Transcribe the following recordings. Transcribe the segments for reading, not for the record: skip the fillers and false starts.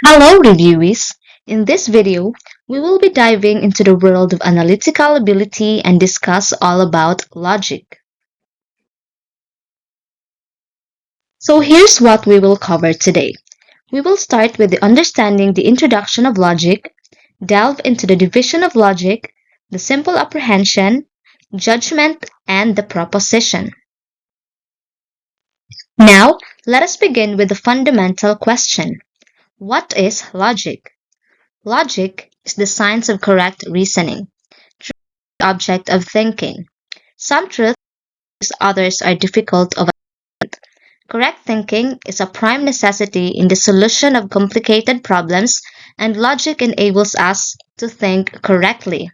Hello, reviewees! In this video, we will be diving into the world of analytical ability and discuss all about logic. So here's what we will cover today. We will start with the understanding the introduction of logic, delve into the division of logic, the simple apprehension, judgment, and the proposition. Now, let us begin with the fundamental question. What is logic? Logic is the science of correct reasoning, the object of thinking. Some truths, others are difficult of understanding. Correct thinking is a prime necessity in the solution of complicated problems, and logic enables us to think correctly.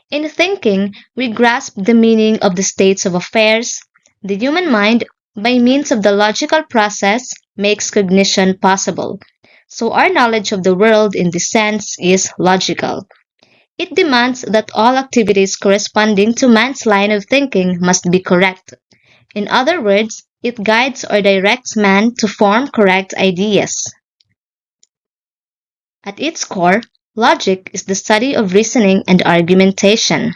In thinking, we grasp the meaning of the states of affairs. The human mind, by means of the logical process, makes cognition possible. So our knowledge of the world in this sense is logical. It demands that all activities corresponding to man's line of thinking must be correct. In other words, it guides or directs man to form correct ideas. At its core, logic is the study of reasoning and argumentation.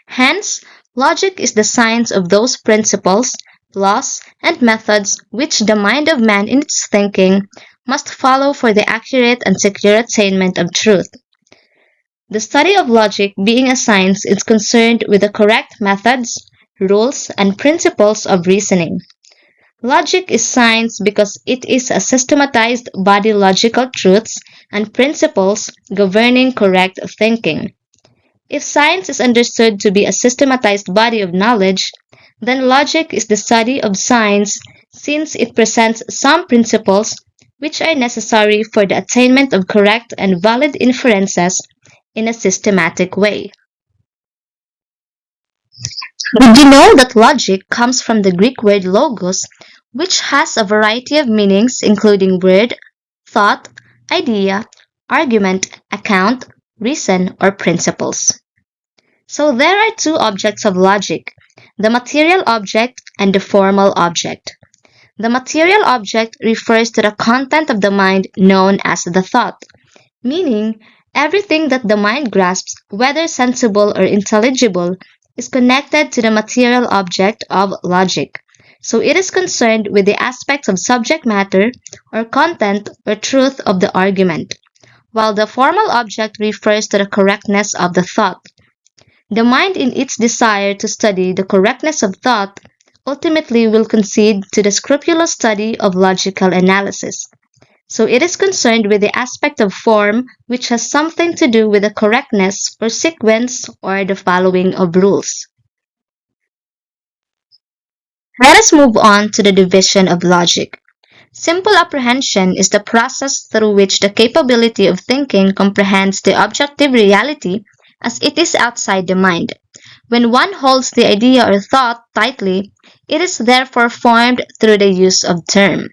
Hence, logic is the science of those principles, laws, and methods which the mind of man in its thinking must follow for the accurate and secure attainment of truth. The study of logic, being a science, is concerned with the correct methods, rules, and principles of reasoning. Logic is science because it is a systematized body logical truths and principles governing correct thinking. If science is understood to be a systematized body of knowledge, then logic is the study of science since it presents some principles which are necessary for the attainment of correct and valid inferences in a systematic way. Did you know that logic comes from the Greek word logos, which has a variety of meanings including word, thought, idea, argument, account, reason, or principles? So there are two objects of logic, the material object and the formal object. The material object refers to the content of the mind known as the thought, meaning everything that the mind grasps, whether sensible or intelligible, is connected to the material object of logic. So it is concerned with the aspects of subject matter or content or truth of the argument, while the formal object refers to the correctness of the thought. The mind, in its desire to study the correctness of thought, ultimately will concede to the scrupulous study of logical analysis. So it is concerned with the aspect of form which has something to do with the correctness or sequence or the following of rules. Let us move on to the division of logic. Simple apprehension is the process through which the capability of thinking comprehends the objective reality as it is outside the mind. When one holds the idea or thought tightly, it is therefore formed through the use of term.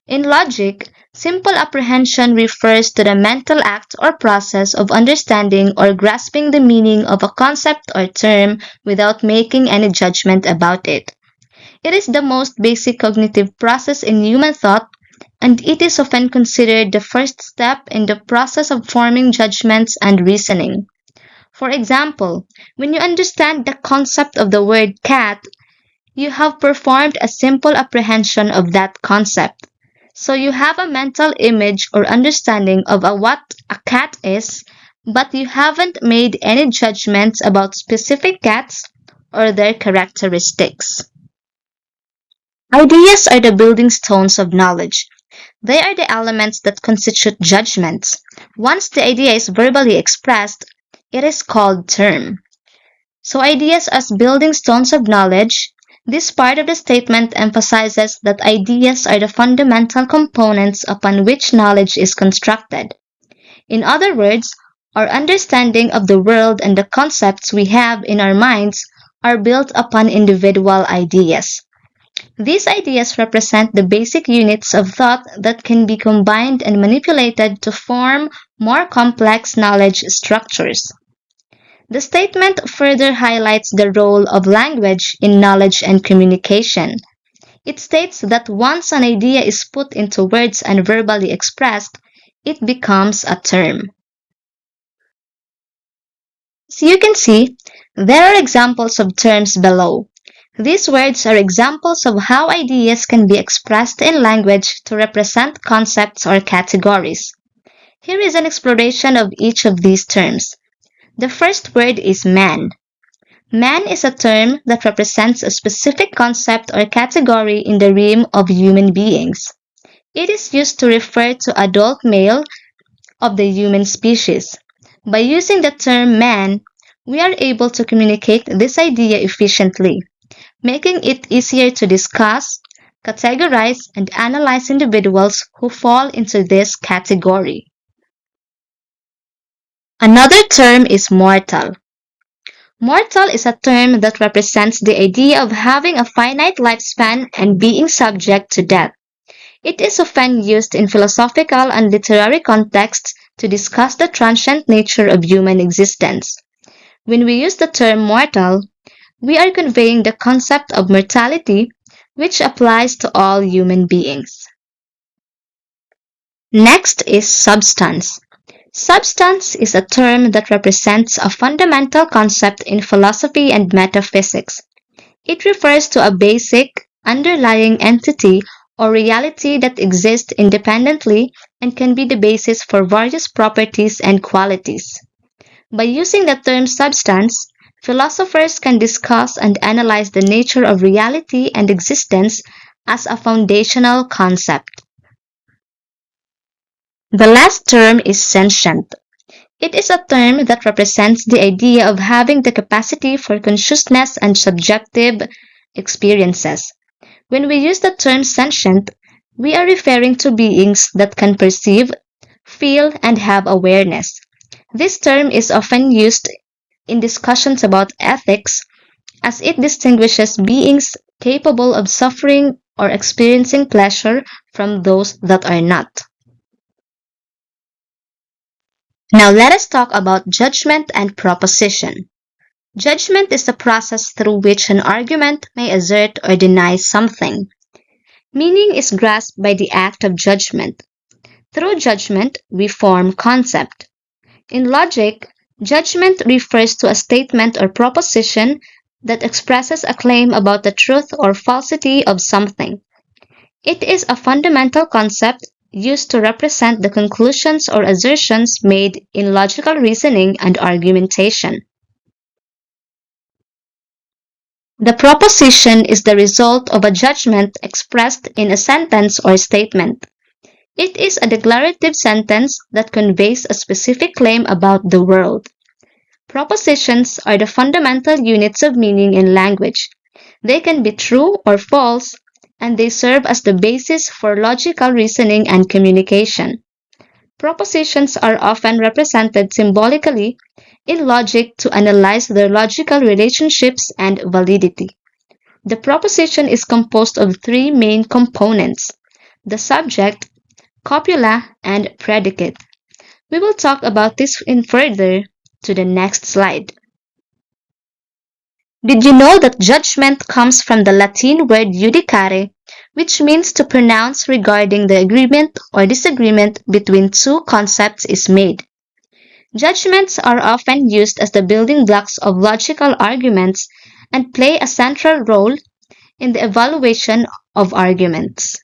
In logic, simple apprehension refers to the mental act or process of understanding or grasping the meaning of a concept or term without making any judgment about it. It is the most basic cognitive process in human thought, and it is often considered the first step in the process of forming judgments and reasoning. For example, when you understand the concept of the word cat, you have performed a simple apprehension of that concept. So you have a mental image or understanding of what a cat is, but you haven't made any judgments about specific cats or their characteristics. Ideas are the building stones of knowledge. They are the elements that constitute judgments. Once the idea is verbally expressed, it is called term. So ideas as building stones of knowledge, this part of the statement emphasizes that ideas are the fundamental components upon which knowledge is constructed. In other words, our understanding of the world and the concepts we have in our minds are built upon individual ideas. These ideas represent the basic units of thought that can be combined and manipulated to form more complex knowledge structures. The statement further highlights the role of language in knowledge and communication. It states that once an idea is put into words and verbally expressed, it becomes a term. As you can see, there are examples of terms below. These words are examples of how ideas can be expressed in language to represent concepts or categories. Here is an exploration of each of these terms. The first word is man. Man is a term that represents a specific concept or category in the realm of human beings. It is used to refer to adult male of the human species. By using the term man, we are able to communicate this idea efficiently, making it easier to discuss, categorize, and analyze individuals who fall into this category. Another term is mortal. Mortal is a term that represents the idea of having a finite lifespan and being subject to death. It is often used in philosophical and literary contexts to discuss the transient nature of human existence. When we use the term mortal, we are conveying the concept of mortality, which applies to all human beings. Next is substance. Substance is a term that represents a fundamental concept in philosophy and metaphysics. It refers to a basic, underlying entity or reality that exists independently and can be the basis for various properties and qualities. By using the term substance, philosophers can discuss and analyze the nature of reality and existence as a foundational concept. The last term is sentient. It is a term that represents the idea of having the capacity for consciousness and subjective experiences. When we use the term sentient, we are referring to beings that can perceive, feel, and have awareness. This term is often used in discussions about ethics as it distinguishes beings capable of suffering or experiencing pleasure from those that are not. Now let us talk about judgment and proposition. Judgment is the process through which an argument may assert or deny something. Meaning is grasped by the act of judgment. Through judgment, we form concept. In logic, judgment refers to a statement or proposition that expresses a claim about the truth or falsity of something. It is a fundamental concept used to represent the conclusions or assertions made in logical reasoning and argumentation. The proposition is the result of a judgment expressed in a sentence or statement. It is a declarative sentence that conveys a specific claim about the world. Propositions are the fundamental units of meaning in language. They can be true or false, and they serve as the basis for logical reasoning and communication. Propositions are often represented symbolically in logic to analyze their logical relationships and validity. The proposition is composed of three main components: the subject, copula, and predicate. We will talk about this in further to the next slide. Did you know that judgment comes from the Latin word judicare, which means to pronounce regarding the agreement or disagreement between two concepts is made? Judgments are often used as the building blocks of logical arguments and play a central role in the evaluation of arguments.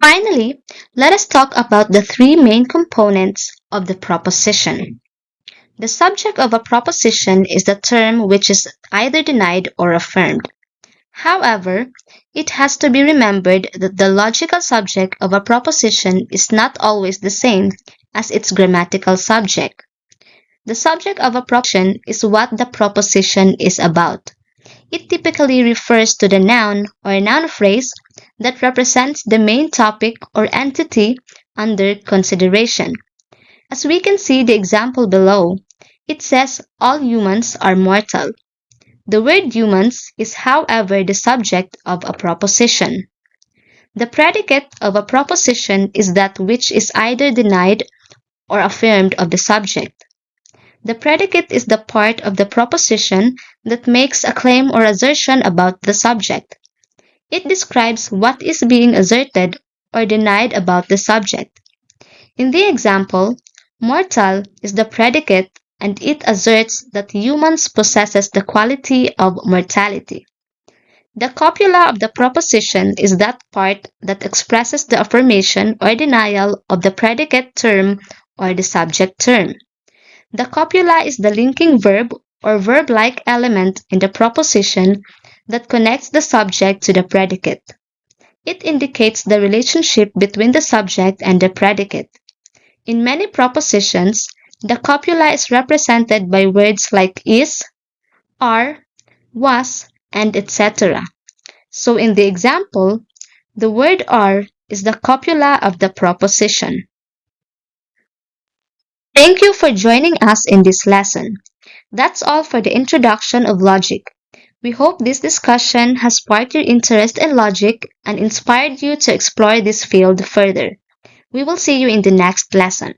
Finally, let us talk about the three main components of the proposition. The subject of a proposition is the term which is either denied or affirmed. However, it has to be remembered that the logical subject of a proposition is not always the same as its grammatical subject. The subject of a proposition is what the proposition is about. It typically refers to the noun or noun phrase that represents the main topic or entity under consideration. As we can see the example below, it says all humans are mortal. The word humans is, however, the subject of a proposition. The predicate of a proposition is that which is either denied or affirmed of the subject. The predicate is the part of the proposition that makes a claim or assertion about the subject. It describes what is being asserted or denied about the subject. In the example, mortal is the predicate and it asserts that humans possesses the quality of mortality. The copula of the proposition is that part that expresses the affirmation or denial of the predicate term or the subject term. The copula is the linking verb or verb-like element in the proposition that connects the subject to the predicate. It indicates the relationship between the subject and the predicate. In many propositions, the copula is represented by words like is, are, was, and etc. So in the example, the word are is the copula of the proposition. Thank you for joining us in this lesson. That's all for the introduction of logic. We hope this discussion has sparked your interest in logic and inspired you to explore this field further. We will see you in the next lesson.